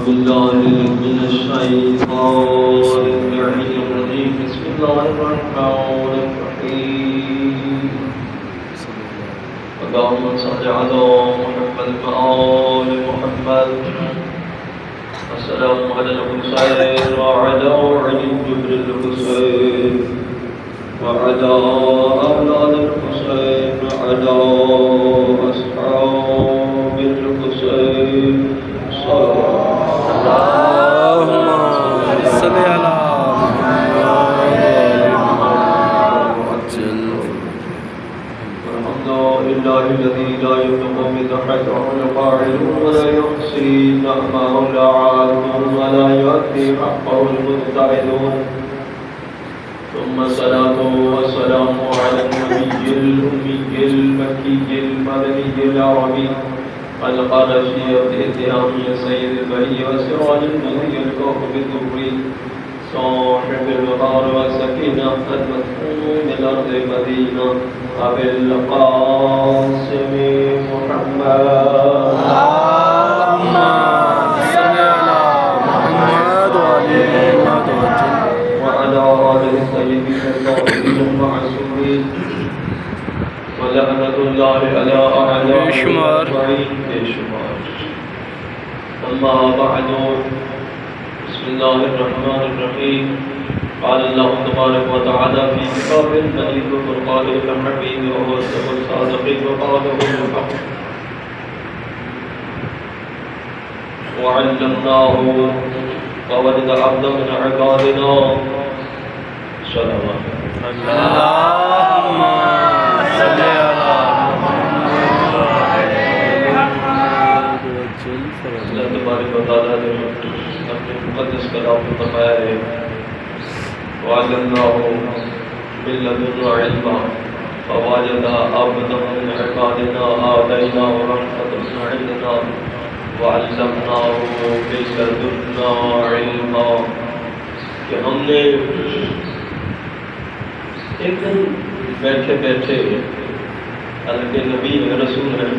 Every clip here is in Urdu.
بالله من الشيطان الرجيم بسم الله الرحمن الرحيم اللهم صل على محمد وآل محمد السلام على الحسين وعلى علي بن الحسين وعلى أولاد الحسين وعلى أصحاب الحسين اللهم صل على الحمد لله الذي لا يبلغ مدحته القاعد ولا يحصي نعمه العالم ولا يؤدي حقه المبتعدون ثم الصلاة والسلام على النبي الأمي المكي المدني العربي القرشي بإتهام سيد البري وسراج المنير الكوكب الدبري صاحب الوقار والسكينة المدفون من أرض المدينة أبي القاسم محمد اللهم صل على محمد وعلى آله الطيبين الطاهرين المعصومين ولعنة الله على أعدائهم بشمار. بشمار. أما بعد بسم الله الرحمن الرحيم قال الله تبارك وتعالى في كتاب المجيد وفرقان الحميد وهو الصادق وقاله الحق وعلمناه وولد عبدا من عبادنا صلوات اللهم صل على اللہ تبارک و تعالیٰ نے اپنے مقدس کلام میں بتایا ہے وَعَلَّمْنَاهُ مِن لَّدُنَّا عِلْمًا فَوَجَدَ عَبْدًا مِّنْ عِبَادِنَا آتَيْنَاهُ رَحْمَةً مِّنْ عِندِنَا وَعَلَّمْنَاهُ مِن لَّدُنَّا عِلْمًا کہ ہم نے ایک دن بیٹھے بیٹھے حضرت نبی ہے رسول ہے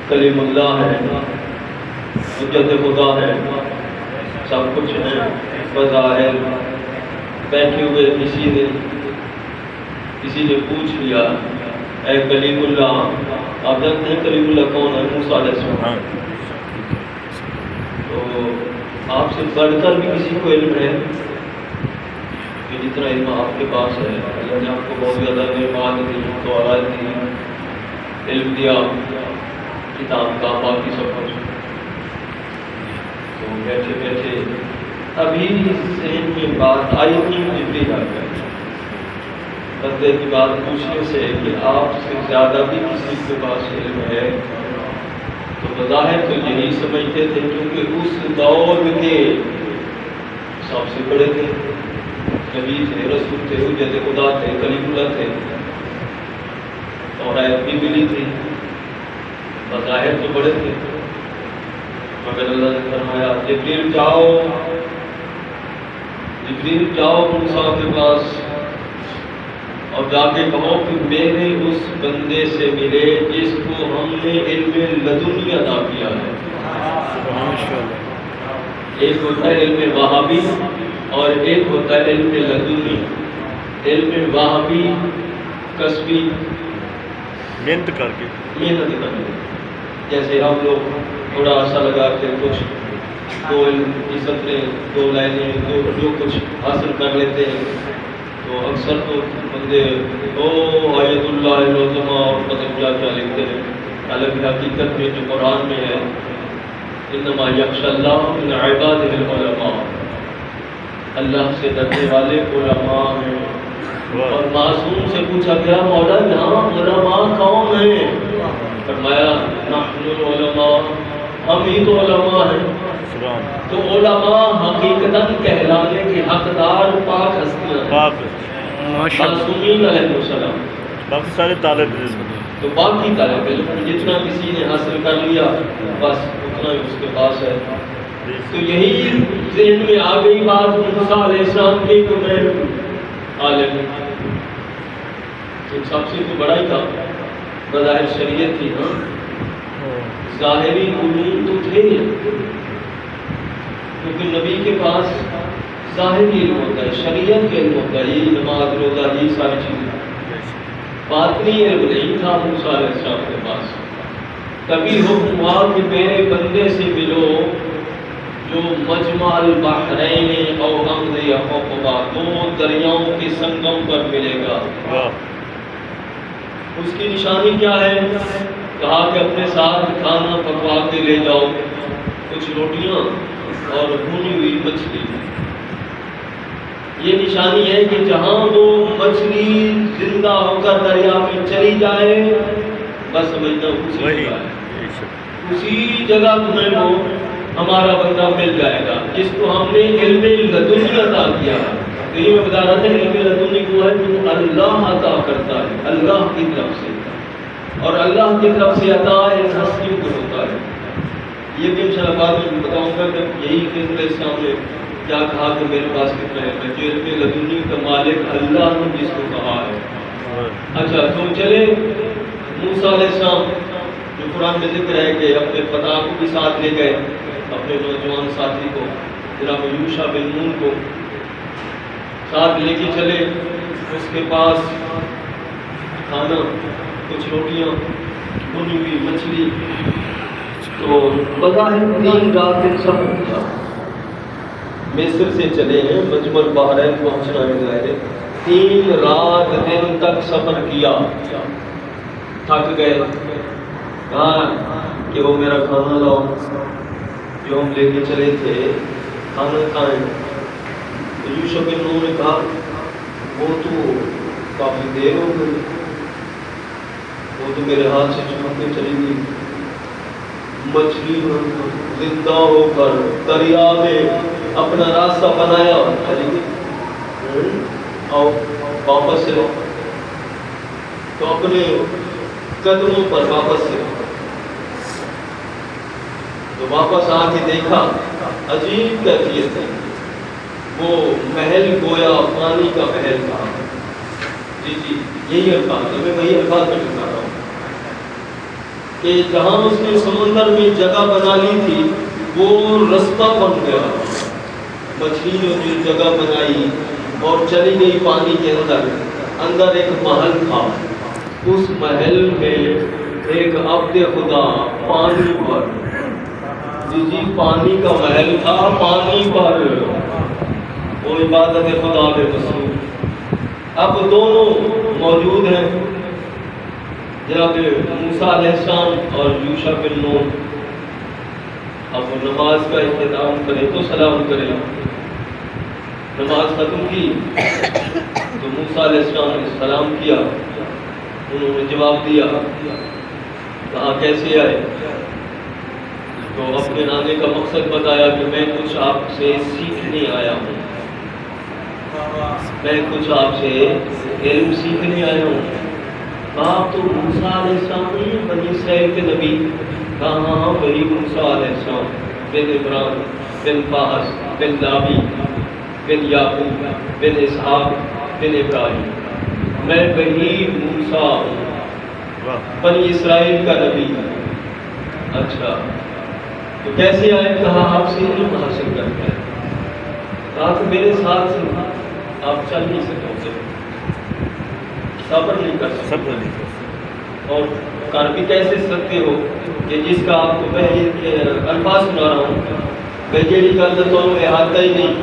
کلیم اللہ ہے حجت خدا ہے سب کچھ ہے بظاہر بیٹھے ہوئے کسی نے پوچھ لیا اے کلیم اللہ آپ جانتے ہیں کلیم اللہ کون ہے موسیٰ علیہ السلام تو آپ سے بڑھ کر بھی کسی کو علم ہے کہ جتنا علم آپ کے پاس ہے اللہ نے آپ کو بہت زیادہ نعمات دی دولت دی علم دیا کتاب کا باقی سب کچھ تو بیٹھے بیٹھے ابھی ذہن میں بات آئی نہیں جبریل آ گیا بندے کی بات پوچھنے سے کہ آپ سے زیادہ بھی کسی کے پاس علم ہے تو بظاہر تو یہی سمجھتے تھے کیونکہ اس دور کے سب سے بڑے تھے نبی تھے رسول تھے حجت خدا تھے کلیم اللہ تھے اور آیت بھی ملی تھی بظاہر تو بڑے تھے مگر اللہ نے فرمایا جبریل جاؤ موسیٰ کے پاس اور جا کے کہو کہ میرے اس بندے سے ملے جس کو ہم نے علم لدنی عطا کیا ہے ایک ہوتا ہے علم وہابی اور ایک ہوتا ہے علم لدنی علم وہابی کسبی محنت کر کے جیسے ہم لوگ تھوڑا سا لگا کے کچھ دو سطریں دو لائنیں جو کچھ حاصل کر لیتے ہیں تو اکثر تو بندے آیت اللہ العظمہ اور پتہ کیا کیا لکھتے ہیں حالانکہ حقیقت میں جو قرآن میں ہے انما یخشی اللہ من عبادہ العلماء اللہ سے ڈرنے والے علماء ہیں اور معصوم سے پوچھا گیا مولا یہاں علماء کون ہیں فرمایا نحن العلماء ہم ہی تو علماء ہیں تو علماء حقیقتاً کہلانے کے حقدار پاک ہستیاں معصومین علیہ السلام باقی سارے طالب علم تو باقی طالب علم جتنا کسی نے حاصل کر لیا بس اتنا ہی اس کے پاس ہے تو یہی ذہن میں آ گئی بات موسیٰ علیہ السلام کی کہ میں عالم سب سے تو بڑا ہی تھا بظاہر شریعت تھی ظاہری علوم تو تھے کیونکہ نبی کے پاس ظاہری علم ہوتا ہے، شریعت کا علم ہوتا ہے، یہ نماز روزہ یہ ساری چیزیں، باطنی علم نہیں تھا موسیٰ علیہ السلام کے پاس۔ تبھی حکم ہوا کہ میرے بندے سے ملو جو مجمع البحرین او امضی حقبہ، دو دریاؤں کے سنگم پر ملے گا۔ اس کی نشانی کیا ہے؟ کہا کہ اپنے ساتھ کھانا پکوا کے لے جاؤ، کچھ روٹیاں اور بھونی ہوئی مچھلی۔ یہ نشانی ہے کہ جہاں وہ مچھلی زندہ ہو کر دریا میں چلی جائے، بس سمجھنا اسی جگہ تمہیں وہ ہمارا بندہ مل جائے گا جس کو ہم نے علم لدنی عطا کیا۔ تو یہ میں بتا رہا تھا، علم لدنی وہ ہے جو اللہ عطا کرتا ہے، اللہ کی طرف سے، اور اللہ کی طرف سے عطا اس ہستی کو ہوتا ہے۔ یہ بھی انشاءاللہ بعد میں بتاؤں گا کہ یہی خضر علیہ السلام نے کیا کہا کہ میرے پاس کتنا ہے، جو علم لدنی کا مالک اللہ نے جس کو کہا ہے۔ اچھا تو چلے موسیٰ علیہ السلام، جو قرآن میں ذکر ہے کہ اپنے فتح کو بھی ساتھ لے گئے، اپنے نوجوان ساتھی کو جناب یوشع بن نون کو ساتھ لے کے چلے۔ اس کے پاس کھانا، کچھ روٹیاں، بھنی ہوئی مچھلی، تو بظاہر 3 رات دن سفر کیا۔ مصر سے چلے ہیں، مجمع البحرین پہنچنا ہے، 3 رات دن تک سفر کیا، تھک گئے، کہا کہ وہ میرا کھانا لاؤ جو ہم لے کے چلے تھے، کھانا کھائیں۔ تو یوشع بن نون نے کہا وہ تو کافی دیر ہو گئی، وہ تو میرے ہاتھ سے چھوٹ کے چلی گئی، مچھلی زندہ ہو کر دریا میں اپنا راستہ بنایا چلی گئی، اور واپس سے تو اپنے قدموں پر واپس سے تو واپس آ کے دیکھا عجیب کیفیت ہے، وہ محل گویا پانی کا محل تھا۔ جی یہی الفاظ ہے، میں وہی الفاظ میں لکھا رہا ہوں کہ جہاں اس نے سمندر میں جگہ بنا لی تھی وہ رستہ بن گیا، مچھلی نے جو جگہ بنائی اور چلی گئی پانی کے اندر ایک محل تھا، اس محل میں ایک عبد خدا پانی پر، جی پانی کا محل تھا، پانی پر وہ عبادت خدا میں مصروف۔ اب دونوں موجود ہیں، جناب موسیٰ علیہ السلام اور یوشع بن نون۔ اب نماز کا اختتام کریں تو سلام کریں، نماز ختم کی تو موسیٰ علیہ السلام نے سلام کیا، انہوں نے جواب دیا، کہا کیسے آئے؟ تو اپنے آنے کا مقصد بتایا کہ میں کچھ آپ سے سیکھنے آیا ہوں، میں کچھ آپ سے علم سیکھنے آیا ہوں۔ آپ تو موسیٰ علیہ السلام نہیں ہیں، بنی اسرائیل کے نبی؟ کہا ہاں وہی موسیٰ علیہ السلام، بن عمران بن فاحش بن لاوی بن یعقوب بن اسحاق بن ابراہیم، میں وہی موسیٰ ہوں، بنی اسرائیل کا نبی۔ اچھا تو کیسے آئے؟ کہا آپ سے علم حاصل کرتے ہیں۔ کہا کہ میرے ساتھ سے آپ چل نہیں سکتے، صبر نہیں کر سکتے، اور کر بھی کیسے سکتے ہو کہ جس کا آپ کو میں الفاظ سنا رہا ہوں کہ جیڑی گل کا تمہیں احاطہ ہی نہیں،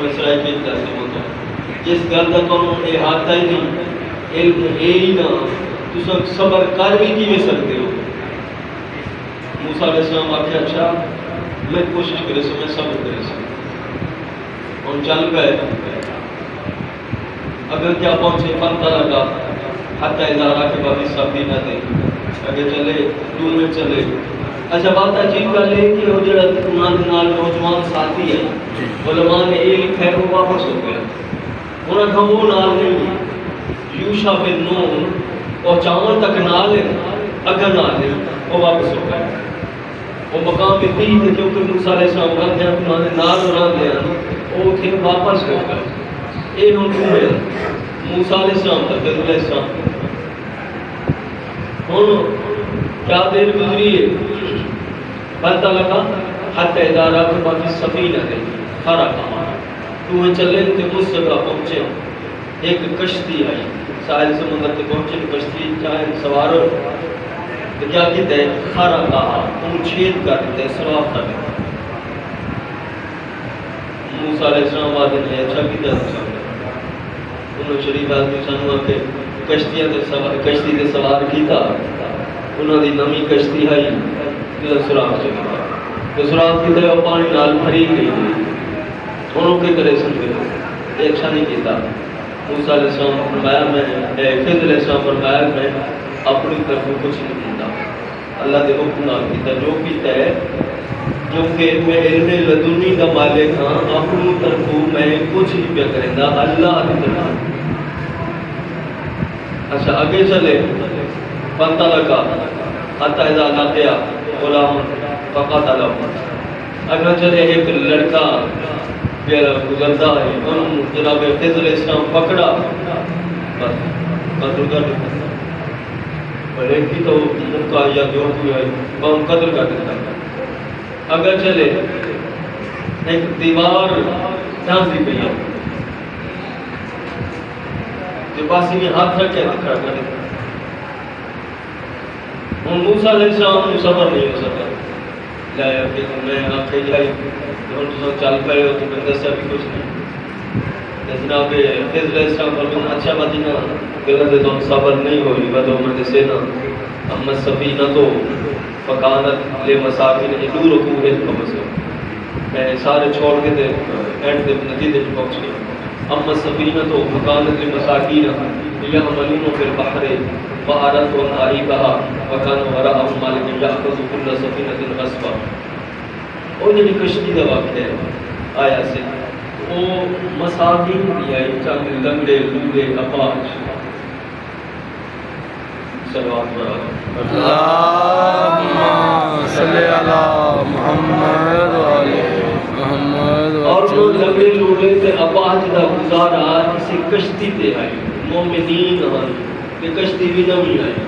اسرائیل کے جیسے ہوتا ہے، جس گل کا تمہیں احاطہ ہی نہیں، علم ہے ہی نہ، تو صبر کر بھی کیویں سکتے ہو؟ موسیٰ علیہ السلام آخیا اچھا میں کوشش کرے سو، میں صبر کرے سو، اور چل گئے۔ اگر کیا پہنچے پتہ لگا حتی ادارہ کے بعد سفینہ دے، اگر چلے دور میں چلے۔ اچھا بات عجیب گل ہے کہ وہ جڑا نوجوان ساتھی ہے، علماء نے یہ لکھا ہے وہ واپس ہو گیا، انہوں نے کہا وہ نال نہیں، یوشع بن نون پہنچاون تک نال ہے، اگر نال نہیں وہ واپس ہو گئے۔ وہ مقام پہ تھی تھے کیونکہ موسیٰ علیہ السلام رہتے ہیں انہوں نے نال رہتے ہیں، وہ تھے واپس ہو گئے۔ یہ ہم کیوں ہے موسیٰ علیہ السلام تک علیہ السلام ہوں کیا دیر گزری ہے، پتہ لگا حتی اذا رکب فی السفینہ خرقہا تو وہ چلے تے اس جگہ پہنچے ایک کشتی آئی ساحل سمندر تے پہنچے کشتی چاہے سوار ہو تو کیا کہتے ہیں خرقہا ان چھید کر دیتے ہیں سراف کر دیتے ہیں موسیٰ علیہ السلام آدھے نے اچھا کیتا ہے انہوں شریف آدمی سانوا کے کشتی دے سوار کیتا انہوں دی نمی کشتی ہے جلد سراغ چکی تو سراغ کی طرح پانی نال بھری گئی انہوں کے کرے سنگے یہ اچھا نہیں کیتا موسیٰ علیہ السلام فرمایا میں خضر علیہ السلام فرمایا میں اپنی طرف کچھ نہیں کیتا اللہ دے حکم نال کیتا جو کیتا ہے کیونکہ میں علم لدنی کا مالک ہاں اپنی طرف میں کچھ نہیں پیا کریں گا اللہ کی طرف اچھا آگے چلے پتہ لگا حتی اذا لقیا غلام فقتلہ اگر چلے ایک لڑکا پھر گزرتا ہے ان جناب خضر علیہ السلام پکڑا بس قتل کر دیتا اور ایک ہی تو موقع یا جو کوئی ہے وہ قتل کر دیتا اگر چلے ایک دیوار ڈھانس دی گئی ہے جو پاسی میں ہاتھ رکھ کے کھڑا کر دیتا ہوں موسیٰ علیہ السلام کو صبر نہیں ہو سکتا لایا کہ میں آنکھیں جائی جو تو چل پڑے ہو تو میں دسیا بھی کچھ نہیں جناب خضر علیہ السلام فرمایا اچھا مدینہ غلط ہے تو صبر نہیں ہوئی بس عمر سے نا اما سفینہ تو فکانت لے مساکین ادور کو ہے کمس میں سارے چھوڑ کے تھے اینڈ دے نتیجے پہ پہنچ گیا اما سفینہ تو فکانت لے مساکین یعملون فی البحر فأردت أن أعيبها وكان وراءهم مالك يأخذ كل سفينة غصبا وہ جو کشتی کا واقعہ ہے آیا سے وہ مساکین بھی آئی چاہتے لنگڑے لوڑے اپاہج صلوات برا اللہم صلی علی محمد وعلی محمد اور وہ لنگڑے لوڑے تے اپاہج دا گزارا کسی کشتی تے آئی مومنین آئی کہ کشتی بھی نمی آئی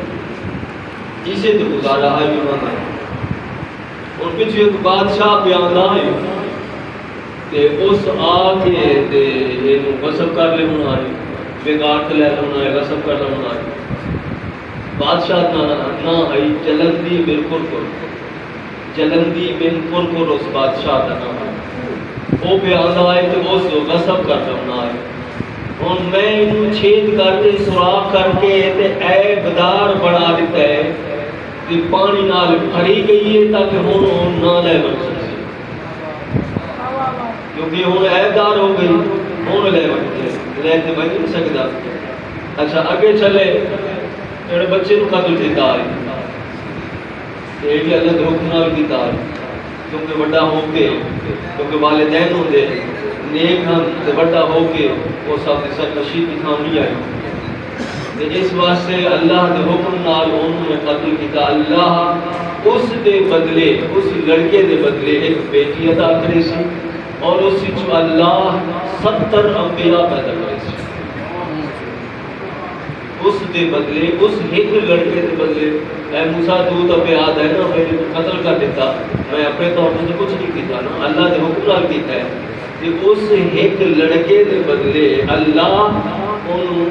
جسے تو گزارا ہے بھی آئی اور پچھ ایک بادشاہ بیان آئے کہ اس آگے دے انہوں غصب کر لے ہونا آئے بگاڑ لے ہونا آئے غصب کر لے ہونا آئے بادشاہ نہ آئی جلندی بالکل جلندی بالکل اس بادشاہ کا نہ آئے وہ بیان آئے کہ اس غصب کر لے ہونا آئے اور میں انہوں چھید کر کے سراغ کر کے عیب دار بنا دیتا ہے کہ پانی نال بھری گئی ہے تاکہ ہون نہ لے بن سکے کیونکہ ہون عیب دار ہو گئی ہون لے بن نہیں سکتا اچھا آگے چلے میرے بچے کو قتل دیتا ہے یہ بھی اللہ کے حکم نال دیتا ہے کیونکہ بڑا ہو کے کیونکہ والدین ہوں دے نیک ہم تے بڑا ہو کے وہ سب سر نشید کی تھام نہیں آئی اس واسطے اللہ دے حکم نال انہوں نے قتل کیتا اللہ اس دے بدلے اس لڑکے دے بدلے ایک بیٹی عطا کرے سی اور اس جو اللہ 70 انبیاء پیدا کرے سی اس دے بدلے اس ایک لڑکے دے بدلے اے موسیٰ تو تو بیاد ہے نا میں نے قتل کر دیتا میں اپنے طور پر کچھ نہیں کیتا نا اللہ دے حکم نال کیتا ہے کہ اس ایک لڑکے دے بدلے اللہ ان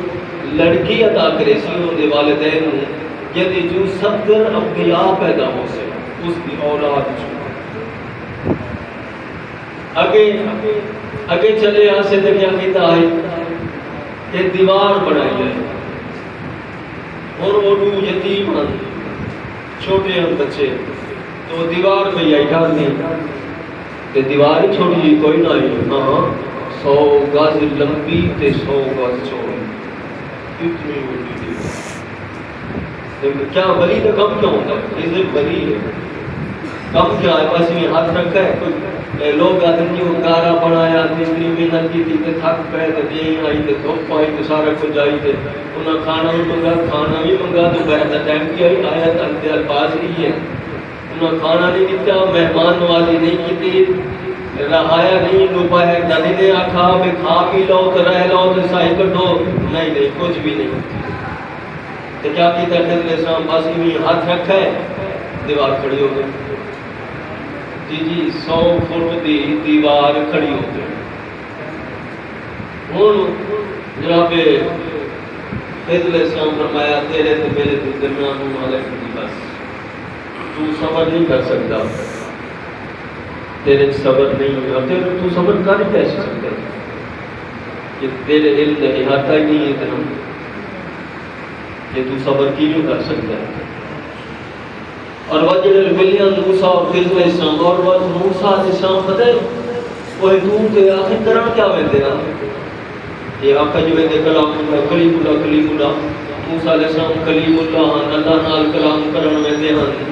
لڑکی عطا کرے سی ان دے والدین یعنی جو 70 انبیاء پیدا ہو سے اس کی اولاد جو آگے چلے یہاں سے تو کیا کہتا ہے کہ دیوار بنائی ہے اور وہ دو یتیم ہیں چھوٹے ہیں بچے تو دیوار پہ آئی ڈال دی کہ دیوار ہی چھوٹی جی کوئی نہ آئی ہاں 100 گز لمبی تے 100 گز چوڑی اتنی بڑی دیوار کیا بلی تو کم کیا ہوتا ہے یہ بلی ہے کم کیا ہے پاس میں ہاتھ رکھا ہے کوئی لوگ آدم کی گارا بنایا اتنی محنت کی تھی کہ تھک پہ تو دیں آئی تو دھوپ آئی تو سارا کچھ آئی تھے انہیں کھانا بھی منگا تو بہت ٹائم کی آئی آیا تھا الفاظ ہی ہے انہیں کھانا نہیں دیتا مہمان نوازی نہیں کی تھی رہایا نہیں لوپا ہے دادی نے آکھا میں کھا بھی لو تو رہ لو تو سائی کٹو نہیں کچھ بھی نہیں تو کیا کی خضر علیہ السلام پاس میں ہاتھ رکھا ہے دیوار کھڑی ہو گئی جی 100 فٹ دی دیوار کھڑی ہو گئی ہوں جناب فضل اسلام فرمایا تیرے تے میرے تے درمیان مالک دی بس تو صبر نہیں کر سکتا تیرے صبر نہیں ہوگا تیرے تو صبر کر ہی کیسے سکتا کہ تیرے علم کا احاطہ ہی نہیں ہے اتنا کہ تو صبر کی نہیں کر سکتا اور وجہ الولیان موسیٰ فضل اسلام اور وجہ موسیٰ اسلام پتہ ہے وہ دور کے آخر کرن کیا ویندے یہ آقا جو ویندے کلام اللہ کلیم اللہ موسیٰ علیہ السلام کلیم اللہ اللہ نال کلام کرن ویندے ہیں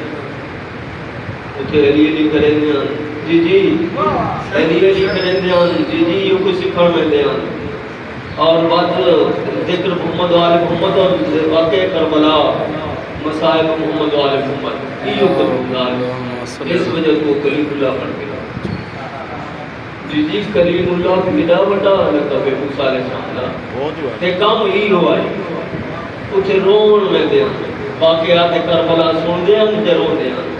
اتھے علی کریں دے ہیں جی علی کریں دے ہیں جی یہ کوئی سکھڑ ویندے ہیں اور بعد ذکر محمد و آل محمد اور واقع کربلا مسائب محمد و آل محمد یہ کروں اس وجہ کو کلیم اللہ پڑھ گیا جی کلیم اللہ کی بڑا بڑا لقب ہے موسیٰ علیہ السلام تے کام ہی ہوا ہے اتھے رون میں دے باقیات کربلا سن دے ہیں تے رو دے ہیں